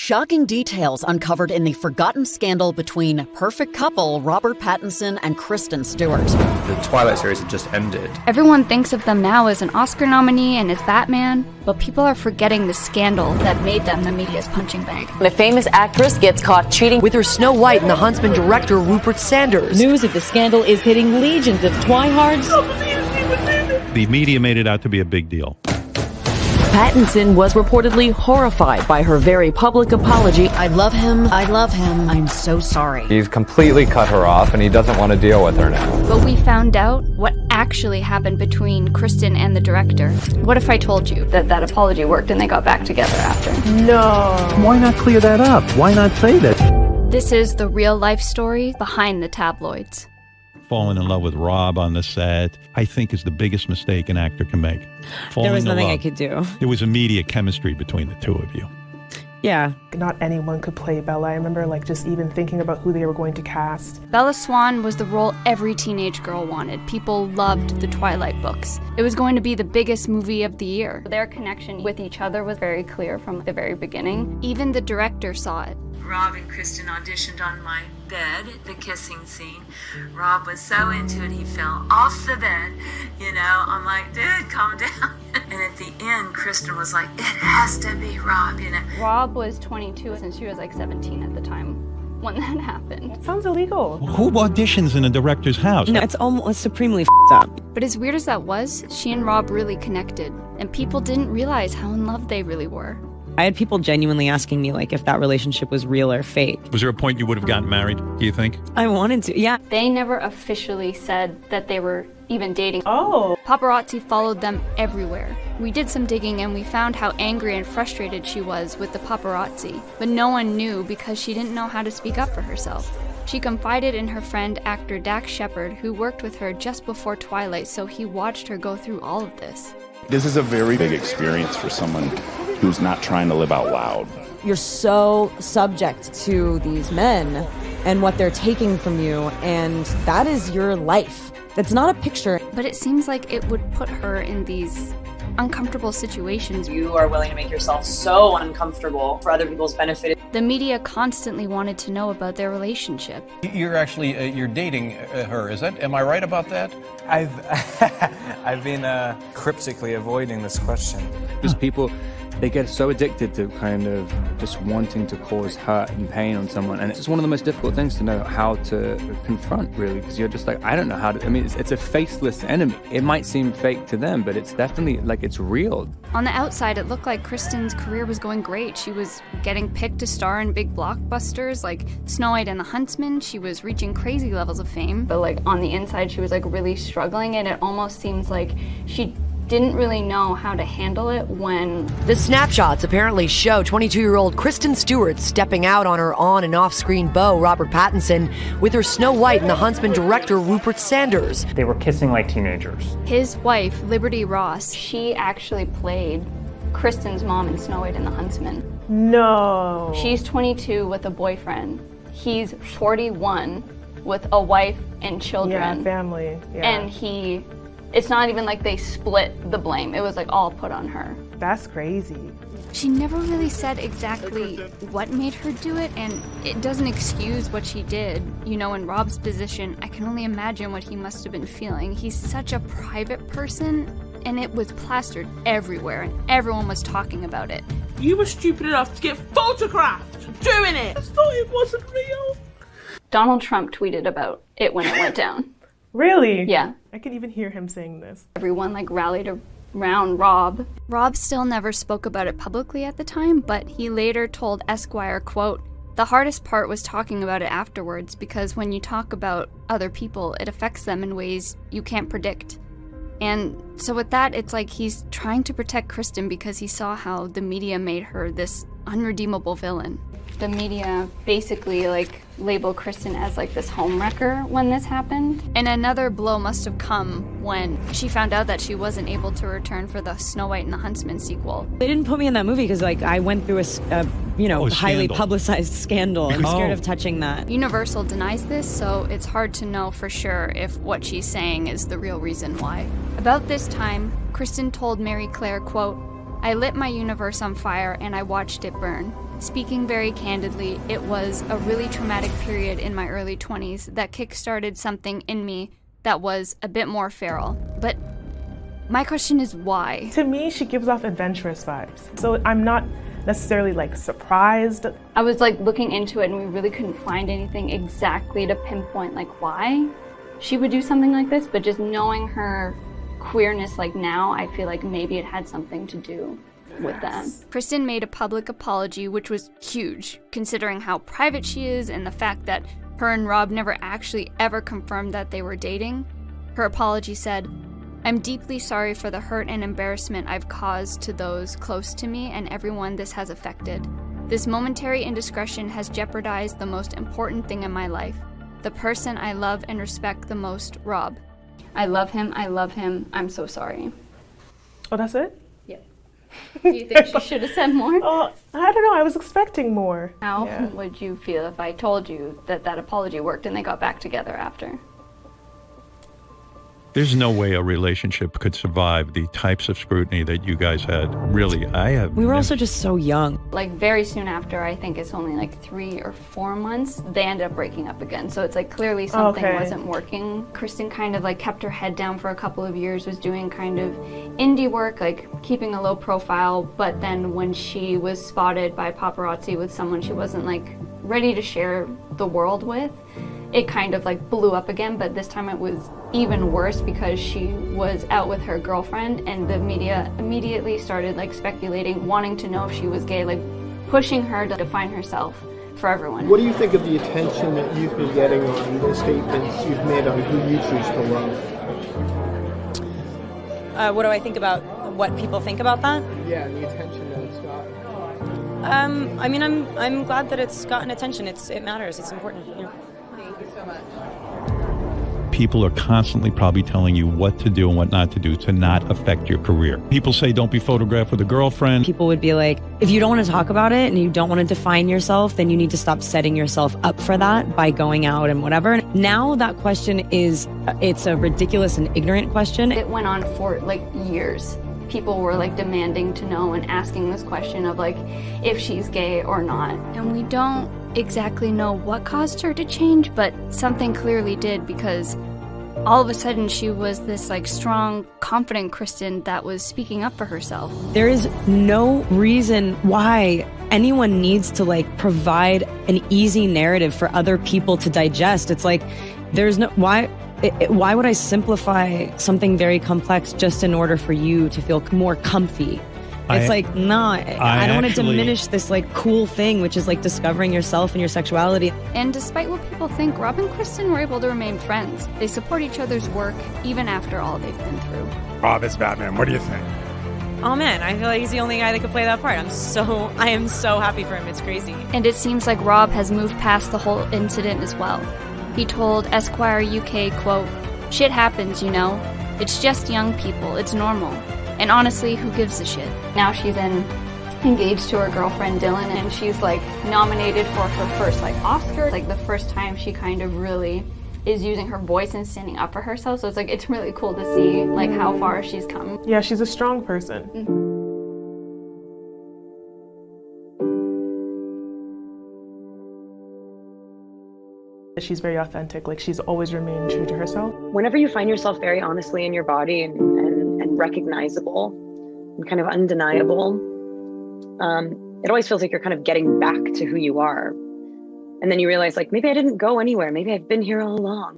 Shocking details uncovered in the forgotten scandal between perfect couple Robert Pattinson and Kristen Stewart. The Twilight series had just ended. Everyone thinks of them now as an Oscar nominee and as Batman, but people are forgetting the scandal that made them the media's punching bag. A famous actress gets caught cheating with her Snow White and the Huntsman director Rupert Sanders. News of the scandal is hitting legions of twihards. The media made it out to be a big deal. Pattinson was reportedly horrified by her very public apology. I love him, I'm so sorry. He's completely cut her off and he doesn't want to deal with her now. But we found out what actually happened between Kristen and the director. What if I told you that that apology worked and they got back together after? No. Why not clear that up? Why not say that? This is the real life story behind the tabloids. Falling in love with Rob on the set, I think, is the biggest mistake an actor can make. There was nothing I could do. There was immediate chemistry between the two of you. Yeah. Not anyone could play Bella. I remember just even thinking about who they were going to cast. Bella Swan was the role every teenage girl wanted. People loved the Twilight books. It was going to be the biggest movie of the year. Their connection with each other was very clear from the very beginning. Even the director saw it. Rob and Kristen auditioned on my bed, the kissing scene. Rob was so into it, he fell off the bed. I'm like, dude, calm down. And at the end, Kristen was like, it has to be Rob, Rob was 22 and she was 17 at the time when that happened. That sounds illegal. Who auditions in a director's house? No, it's almost supremely f***ed up. But as weird as that was, she and Rob really connected, and people didn't realize how in love they really were. I had people genuinely asking me if that relationship was real or fake. Was there a point you would have gotten married, do you think? I wanted to, yeah. They never officially said that they were even dating. Oh. Paparazzi followed them everywhere. We did some digging and we found how angry and frustrated she was with the paparazzi, but no one knew because she didn't know how to speak up for herself. She confided in her friend actor Dax Shepard, who worked with her just before Twilight, so he watched her go through all of this. This is a very big experience for someone who's not trying to live out loud. You're so subject to these men and what they're taking from you, and that is your life. That's not a picture. But it seems like it would put her in these uncomfortable situations. You are willing to make yourself so uncomfortable for other people's benefit. The media constantly wanted to know about their relationship. You're actually, you're dating her, is that, am I right about that? I've been cryptically avoiding this question. Because people, they get so addicted to kind of just wanting to cause hurt and pain on someone. And it's just one of the most difficult things to know how to confront, really, because you're just I don't know how to, it's a faceless enemy. It might seem fake to them, but it's definitely, it's real. On the outside, it looked like Kristen's career was going great. She was getting picked to star in big blockbusters like Snow White and the Huntsman. She was reaching crazy levels of fame. But on the inside, she was really struggling, and it almost seems like she didn't really know how to handle it when... The snapshots apparently show 22-year-old Kristen Stewart stepping out on her on- and off-screen beau, Robert Pattinson, with her Snow White and the Huntsman director, Rupert Sanders. They were kissing like teenagers. His wife, Liberty Ross, she actually played Kristen's mom in Snow White and the Huntsman. No. She's 22 with a boyfriend. He's 41 with a wife and children. Yeah, family. Yeah. And it's not even like they split the blame. It was all put on her. That's crazy. She never really said exactly what made her do it, and it doesn't excuse what she did. In Rob's position, I can only imagine what he must have been feeling. He's such a private person, and it was plastered everywhere, and everyone was talking about it. You were stupid enough to get photographed doing it! I thought it wasn't real. Donald Trump tweeted about it when it went down. Really? Yeah. I could even hear him saying this. Everyone rallied around Rob. Rob still never spoke about it publicly at the time, but he later told Esquire, quote, "The hardest part was talking about it afterwards, because when you talk about other people, it affects them in ways you can't predict." And so with that, it's he's trying to protect Kristen because he saw how the media made her this unredeemable villain. The media basically labeled Kristen as this homewrecker when this happened. And another blow must have come when she found out that she wasn't able to return for the Snow White and the Huntsman sequel. They didn't put me in that movie because I went through a highly publicized scandal. I'm scared of touching that. Universal denies this, so it's hard to know for sure if what she's saying is the real reason why. About this time, Kristen told Mary Claire, quote, "I lit my universe on fire and I watched it burn. Speaking very candidly, it was a really traumatic period in my early 20s that kickstarted something in me that was a bit more feral. But my question is why? To me, she gives off adventurous vibes. So I'm not necessarily like surprised. I was like looking into it and we really couldn't find anything exactly to pinpoint like why she would do something like this, but just knowing her queerness like now, I feel like maybe it had something to do with that. Kristen made a public apology, which was huge, considering how private she is and the fact that her and Rob never actually ever confirmed that they were dating. Her apology said, "I'm deeply sorry for the hurt and embarrassment I've caused to those close to me and everyone this has affected. This momentary indiscretion has jeopardized the most important thing in my life, the person I love and respect the most, Rob. I love him, I'm so sorry." Oh, that's it? Yeah. Do you think she should have said more? I don't know, I was expecting more. How would you feel if I told you that that apology worked and they got back together after? There's no way a relationship could survive the types of scrutiny that you guys had. Really, We were also just so young. Like very soon after, I think it's only like 3 or 4 months, they ended up breaking up again. So it's like clearly something wasn't working. Kristen kind of like kept her head down for a couple of years, was doing kind of indie work, like keeping a low profile. But then when she was spotted by paparazzi with someone she wasn't like ready to share the world with, it kind of like blew up again, but this time it was even worse because she was out with her girlfriend and the media immediately started like speculating, wanting to know if she was gay, like pushing her to define herself for everyone. What do you think of the attention that you've been getting on the statements you've made on who you choose to love? What do I think about what people think about that? Yeah, the attention that it's got. I mean, I'm glad that it's gotten attention. It matters. It's important. You know? Thank you so much. People are constantly probably telling you what to do and what not to do to not affect your career. People say don't be photographed with a girlfriend. People would be like, if you don't want to talk about it and you don't want to define yourself, then you need to stop setting yourself up for that by going out and whatever. Now that question it's a ridiculous and ignorant question. It went on for like years. People were like demanding to know and asking this question of like if she's gay or not. And we don't exactly know what caused her to change, but something clearly did, because all of a sudden she was this like strong, confident Kristen that was speaking up for herself. There is no reason why anyone needs to like provide an easy narrative for other people to digest. It's like there's no why would I simplify something very complex just in order for you to feel more comfy? It's I don't want to diminish this like cool thing, which is like discovering yourself and your sexuality. And despite what people think, Rob and Kristen were able to remain friends. They support each other's work even after all they've been through. Rob is Batman. What do you think? Oh man, I feel like he's the only guy that could play that part. I am so happy for him. It's crazy. And it seems like Rob has moved past the whole incident as well. He told Esquire UK, quote, "Shit happens, you know. It's just young people. It's normal. And honestly, who gives a shit?" Now she's engaged to her girlfriend Dylan, and she's like nominated for her first like Oscar. It's like the first time she kind of really is using her voice and standing up for herself. So it's really cool to see like how far she's come. Yeah, she's a strong person. Mm-hmm. She's very authentic. Like she's always remained true to herself. Whenever you find yourself very honestly in your body and recognizable and kind of undeniable, it always feels like you're kind of getting back to who you are. And then you realize like, maybe I didn't go anywhere. Maybe I've been here all along.